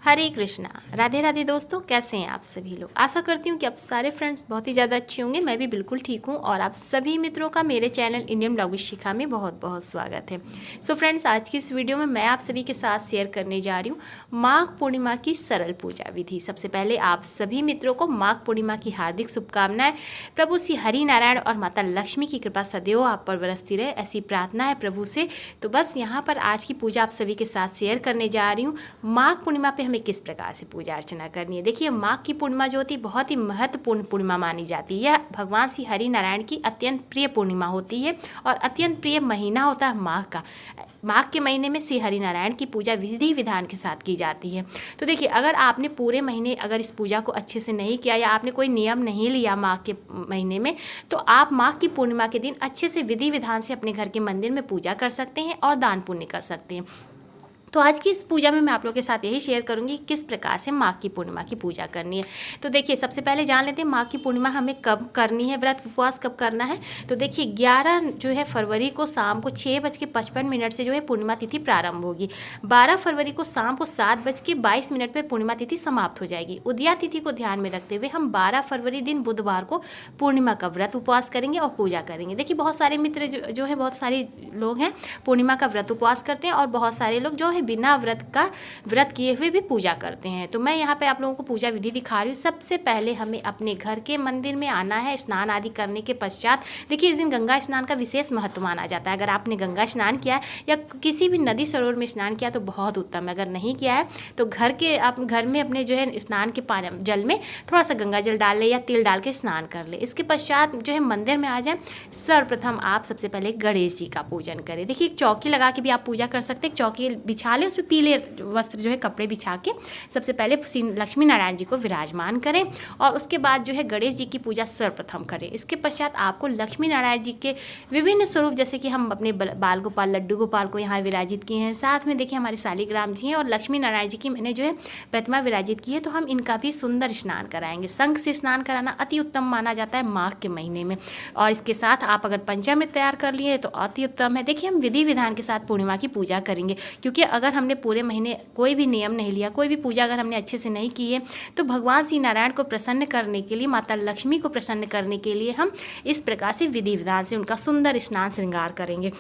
हरे कृष्णा। राधे राधे दोस्तों, कैसे हैं आप सभी लोग। आशा करती हूँ कि आप सारे फ्रेंड्स बहुत ही ज़्यादा अच्छे होंगे। मैं भी बिल्कुल ठीक हूँ और आप सभी मित्रों का मेरे चैनल इंडियन ब्लॉग विद शिखा में बहुत बहुत स्वागत है। सो फ्रेंड्स, आज की इस वीडियो में मैं आप सभी के साथ शेयर करने जा रही हूँ माघ पूर्णिमा की सरल पूजा विधि। सबसे पहले आप सभी मित्रों को माघ पूर्णिमा की हार्दिक शुभकामनाएं। प्रभु श्री हरि नारायण और माता लक्ष्मी की कृपा सदैव आप पर बरसती रहे, ऐसी प्रार्थना है प्रभु से। तो बस यहाँ पर आज की पूजा आप सभी के साथ शेयर करने जा रही हूँ। माघ पूर्णिमा पे हमें किस प्रकार से पूजा अर्चना करनी है। देखिए, माघ की पूर्णिमा जो होती है बहुत ही महत्वपूर्ण पूर्णिमा मानी जाती है। यह भगवान श्री हरि नारायण की अत्यंत प्रिय पूर्णिमा होती है और अत्यंत प्रिय महीना होता है माघ का। माघ के महीने में श्री हरि नारायण की पूजा विधि विधान के साथ की जाती है। तो देखिए, अगर आपने पूरे महीने अगर इस पूजा को अच्छे से नहीं किया या आपने कोई नियम नहीं लिया माघ के महीने में, तो आप माघ की पूर्णिमा के दिन अच्छे से विधि विधान से अपने घर के मंदिर में पूजा कर सकते हैं और दान पुण्य कर सकते हैं। तो आज की इस पूजा में मैं आप लोगों के साथ यही शेयर करूंगी किस प्रकार से माघ की पूर्णिमा की पूजा करनी है। तो देखिए, सबसे पहले जान लेते हैं माघ की पूर्णिमा हमें कब करनी है, व्रत उपवास कब करना है। तो देखिए, 11 जो है फरवरी को शाम को 6:55 से जो है पूर्णिमा तिथि प्रारंभ होगी। 12 फरवरी को शाम को 7:22 पर पूर्णिमा तिथि समाप्त हो जाएगी। उदया तिथि को ध्यान में रखते हुए हम 12 फरवरी दिन बुधवार को पूर्णिमा का व्रत उपवास करेंगे और पूजा करेंगे। देखिए, बहुत सारे मित्र जो है बहुत सारे लोग हैं पूर्णिमा का व्रत उपवास करते हैं और बहुत सारे लोग जो है बिना व्रत किए हुए भी पूजा करते हैं। तो मैं यहाँ पे आप लोगों को पूजा विधि दिखा रही हूँ। सबसे पहले हमें अपने घर के मंदिर में आना है। स्नान आदि करने के पश्चात देखिए, इस दिन गंगा स्नान का विशेष महत्व माना जाता है। अगर आपने गंगा स्नान किया है या किसी भी नदी सरोवर में स्नान किया तो बहुत उत्तम है। अगर नहीं किया है तो आप घर में अपने जो है स्नान के पानी जल में थोड़ा सा गंगा जल डाल ले या तिल डाल के स्नान कर ले। इसके पश्चात जो है मंदिर में आ जाए। सर्वप्रथम आप सबसे पहले गणेश जी का पूजन करें। देखिए, एक चौकी लगा के भी आप पूजा कर सकते हैं। चौकी बिछा ले, उसमें पीले वस्त्र जो है कपड़े बिछा के सबसे पहले लक्ष्मी नारायण जी को विराजमान करें और उसके बाद जो है गणेश जी की पूजा सर्वप्रथम करें। इसके पश्चात आपको लक्ष्मी नारायण जी के विभिन्न स्वरूप, जैसे कि हम अपने बाल गोपाल लड्डू गोपाल को यहाँ विराजित किए हैं, साथ में देखिए हमारे शालिग्राम जी हैं और लक्ष्मी नारायण जी की मैंने जो है प्रतिमा विराजित की है, तो हम इनका भी सुंदर स्नान कराएंगे। शंख से स्नान कराना अति उत्तम माना जाता है माघ के महीने में। और इसके साथ आप अगर पंचामृत तैयार कर लिए तो अति उत्तम है। देखिए, हम विधि विधान के साथ पूर्णिमा की पूजा करेंगे, क्योंकि अगर हमने पूरे महीने कोई भी नियम नहीं लिया, कोई भी पूजा अगर हमने अच्छे से नहीं की है, तो भगवान श्री नारायण को प्रसन्न करने के लिए, माता लक्ष्मी को प्रसन्न करने के लिए हम इस प्रकार से विधि विधान से उनका सुंदर स्नान श्रृंगार करेंगे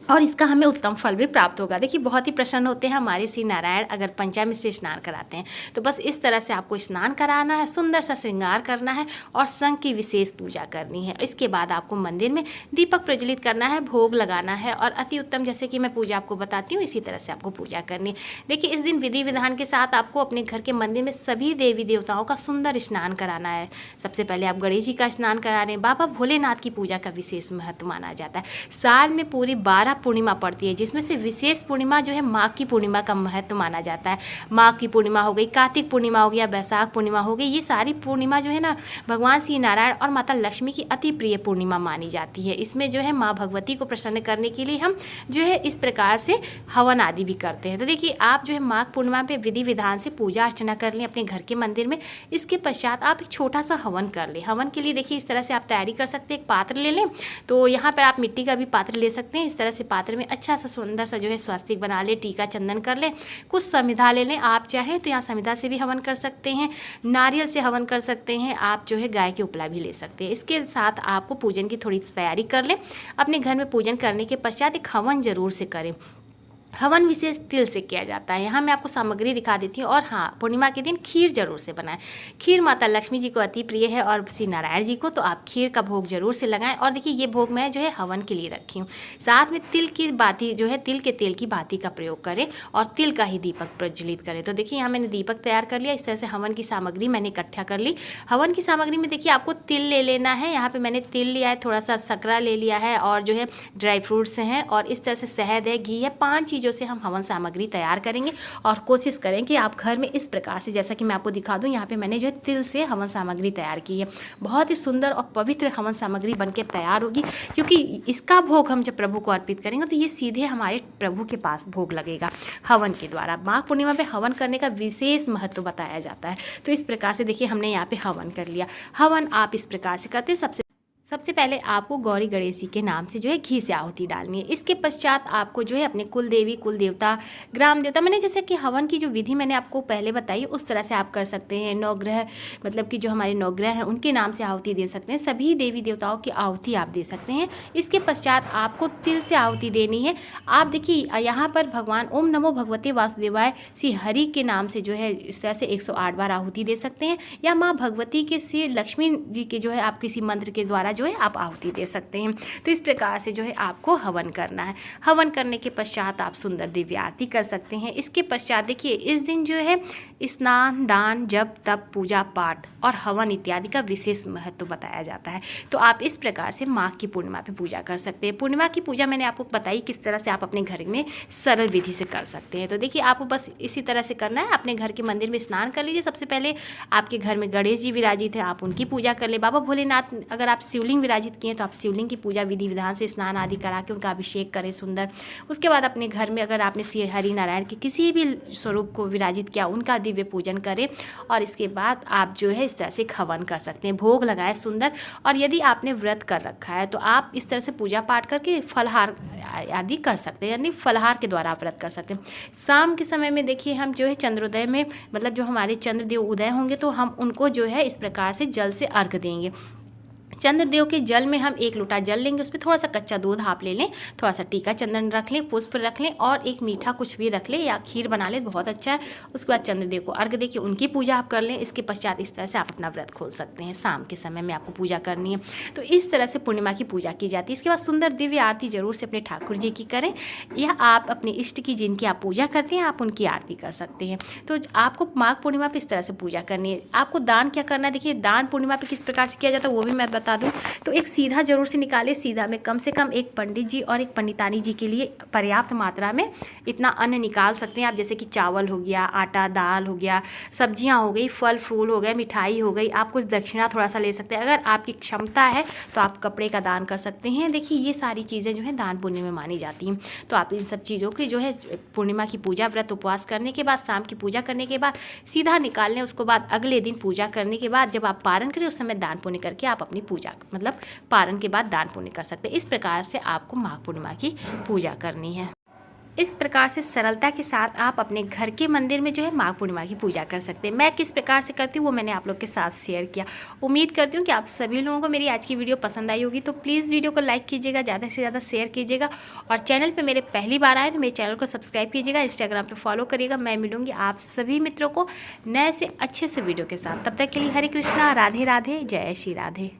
और इसका हमें उत्तम फल भी प्राप्त होगा। देखिए, बहुत ही प्रसन्न होते हैं हमारे श्री नारायण अगर पंचामृत से स्नान कराते हैं। तो बस इस तरह से आपको स्नान कराना है, सुंदर सा श्रृंगार करना है और शंख की विशेष पूजा करनी है। इसके बाद आपको मंदिर में दीपक प्रज्वलित करना है, भोग लगाना है और अति उत्तम, जैसे कि मैं पूजा आपको बताती हूँ इसी तरह से आपको पूजा करनी है। देखिए, इस दिन विधि विधान के साथ आपको अपने घर के मंदिर में सभी देवी देवताओं का सुंदर स्नान कराना है। सबसे पहले आप गणेश जी का स्नान करा रहे हैं। बाबा भोलेनाथ की पूजा का विशेष महत्व माना जाता है। साल में पूरी 12 पूर्णिमा पड़ती है, जिसमें से विशेष पूर्णिमा जो है माघ की पूर्णिमा का महत्व माना जाता है। माघ की पूर्णिमा हो गई, कार्तिक पूर्णिमा हो गया, बैसाख पूर्णिमा हो गई, ये सारी पूर्णिमा जो है ना भगवान श्री नारायण और माता लक्ष्मी की अति प्रिय पूर्णिमा मानी जाती है। इसमें जो है माँ भगवती को प्रसन्न करने के लिए हम जो है इस प्रकार से हवन आदि भी करते हैं। तो देखिए, आप जो है माघ पूर्णिमा पे विधि विधान से पूजा अर्चना कर लें अपने घर के मंदिर में। इसके पश्चात आप एक छोटा सा हवन कर लें। हवन के लिए देखिए इस तरह से आप तैयारी कर सकते हैं। एक पात्र ले लें, तो यहाँ पर आप मिट्टी का भी पात्र ले सकते हैं। इस तरह से पात्र में अच्छा सा सुंदर सा जो है स्वास्तिक बना ले, टीका चंदन कर ले, कुछ समिधा ले लें। आप चाहें तो यहाँ समिधा से भी हवन कर सकते हैं, नारियल से हवन कर सकते हैं, आप जो है गाय के उपला भी ले सकते हैं। इसके साथ आपको पूजन की थोड़ी तैयारी कर लें। अपने घर में पूजन करने के पश्चात एक हवन जरूर से करें। हवन विशेष तिल से किया जाता है। यहाँ मैं आपको सामग्री दिखा देती हूँ। और हाँ, पूर्णिमा के दिन खीर जरूर से बनाएं। खीर माता लक्ष्मी जी को अति प्रिय है और श्री नारायण जी को, तो आप खीर का भोग जरूर से लगाएं। और देखिए, ये भोग मैं जो है हवन के लिए रखी हूँ। साथ में तिल की बाती जो है, तिल के तेल की बाती का प्रयोग करें और तिल का ही दीपक प्रज्वलित करें। तो देखिए, यहाँ मैंने दीपक तैयार कर लिया। इस तरह से हवन की सामग्री मैंने इकट्ठा कर ली। हवन की सामग्री में देखिए आपको तिल ले लेना है। यहाँ पर मैंने तिल लिया है, थोड़ा सा सकरा ले लिया है और जो है ड्राई फ्रूट्स हैं और इस तरह से शहद है, घी है। 5 चीज़ों से हम हवन सामग्री तैयार करेंगे और कोशिश करें कि आप घर में इस प्रकार से, जैसा कि मैं आपको दिखा दूं, यहाँ पे मैंने जो है तिल से हवन सामग्री तैयार की है। बहुत ही सुंदर और पवित्र हवन सामग्री बनके तैयार होगी, क्योंकि इसका भोग हम जब प्रभु को अर्पित करेंगे तो ये सीधे हमारे प्रभु के पास भोग लगेगा हवन के द्वारा। माघ पूर्णिमा पे हवन करने का विशेष महत्व बताया जाता है। तो इस प्रकार से देखिए, हमने यहाँ पे हवन कर लिया। हवन आप इस प्रकार से करते हैं। सबसे पहले आपको गौरी गणेश जी के नाम से जो है घी से आहुति डालनी है। इसके पश्चात आपको जो है अपने कुल देवी, कुल देवता, ग्राम देवता, मैंने जैसे कि हवन की जो विधि मैंने आपको पहले बताई उस तरह से आप कर सकते हैं। नवग्रह मतलब कि जो हमारे नवग्रह हैं उनके नाम से आहुति दे सकते हैं। सभी देवी देवताओं की आहुति आप दे सकते हैं। इसके पश्चात आपको तिल से आहुति देनी है। आप देखिए यहाँ पर भगवान ओम नमो भगवते वासुदेवाय श्री हरि के नाम से जो है इस तरह से 108 बार आहुति दे सकते हैं, या माँ भगवती के श्री लक्ष्मी जी के जो है आप किसी मंत्र के द्वारा जो है आप आहुति दे सकते हैं। तो इस प्रकार से जो है आपको हवन करना है। हवन करने के पश्चात आप सुंदर दिव्य आरती कर सकते हैं। इसके पश्चात देखिए इस दिन जो है स्नान, दान, जप, तप, पूजा पाठ और हवन इत्यादि का विशेष महत्व बताया जाता है। तो आप इस प्रकार से माघ की पूर्णिमा पे पूजा कर सकते हैं। पूर्णिमा की पूजा मैंने आपको बताई किस तरह से आप अपने घर में सरल विधि से कर सकते हैं। तो देखिए आपको बस इसी तरह से करना है। अपने घर के मंदिर में स्नान कर लीजिए। सबसे पहले आपके घर में गणेश जी विराजित है, आप उनकी पूजा कर ले। बाबा भोलेनाथ अगर आप शिवलिंग विराजित किए तो आप शिवलिंग की पूजा विधि विधान से स्नान आदि करा के उनका अभिषेक करें सुंदर। उसके बाद अपने घर में अगर आपने श्री हरि नारायण के किसी भी स्वरूप को विराजित किया उनका दिव्य पूजन करें, और इसके बाद आप जो है इस तरह से हवन कर सकते हैं। भोग लगाए सुंदर। और यदि आपने व्रत कर रखा है तो आप इस तरह से पूजा पाठ करके फलहार आदि कर सकते हैं, यानी फलहार के द्वारा आप व्रत कर सकते हैं। शाम के समय में देखिए हम जो है चंद्रोदय में मतलब जो हमारे चंद्रदेव उदय होंगे तो हम उनको जो है इस प्रकार से जल से अर्घ देंगे। चंद्रदेव के जल में हम 1 लोटा जल लेंगे, उसमें थोड़ा सा कच्चा दूध आप ले लें, थोड़ा सा टीका चंदन रख लें, पुष्प रख लें और एक मीठा कुछ भी रख लें या खीर बना लें, बहुत अच्छा है। उसके बाद चंद्रदेव को अर्घ देके उनकी पूजा आप कर लें। इसके पश्चात इस तरह से आप अपना व्रत खोल सकते हैं। शाम के समय में आपको पूजा करनी है। तो इस तरह से पूर्णिमा की पूजा की जाती है। इसके बाद सुंदर दिव्य आरती जरूर से अपने ठाकुर जी की करें, या आप अपने इष्ट की जिनकी आप पूजा करते हैं आप उनकी आरती कर सकते हैं। तो आपको माघ पूर्णिमा पर इस तरह से पूजा करनी है। आपको दान क्या करना है, देखिए दान पूर्णिमा पर किस प्रकार से किया जाता है वो भी मैं बता दूँ। तो एक सीधा जरूर से निकाले। सीधा में कम से कम एक पंडित जी और एक पंडितानी जी के लिए पर्याप्त मात्रा में इतना अन्न निकाल सकते हैं आप, जैसे कि चावल हो गया, आटा, दाल हो गया, सब्जियां हो गई, फल फूल हो गए, मिठाई हो गई। आप कुछ दक्षिणा थोड़ा सा ले सकते हैं। अगर आपकी क्षमता है तो आप कपड़े का दान कर सकते हैं। देखिए ये सारी चीज़ें जो है दान पुण्य में मानी जाती हैं। तो आप इन सब चीज़ों की जो है पूर्णिमा की पूजा व्रत उपवास करने के बाद, शाम की पूजा करने के बाद सीधा निकाल लें। उसके बाद अगले दिन पूजा करने के बाद जब आप पारण करें उस समय दान पुण्य करके आप अपनी पूजा मतलब पारण के बाद दान पुण्य कर सकते हैं। इस प्रकार से आपको माघ पूर्णिमा की पूजा करनी है। इस प्रकार से सरलता के साथ आप अपने घर के मंदिर में जो है माघ पूर्णिमा की पूजा कर सकते हैं। मैं किस प्रकार से करती हूँ वो मैंने आप लोग के साथ शेयर किया। उम्मीद करती हूँ कि आप सभी लोगों को मेरी आज की वीडियो पसंद आई होगी। तो प्लीज़ वीडियो को लाइक कीजिएगा, ज़्यादा से ज़्यादा शेयर कीजिएगा, और चैनल पर मेरे पहली बार आए तो मेरे चैनल को सब्सक्राइब कीजिएगा, इंस्टाग्राम पर फॉलो करिएगा। मैं मिलूँगी आप सभी मित्रों को नए से अच्छे से वीडियो के साथ। तब तक के लिए हरे कृष्णा, राधे राधे, जय श्री राधे।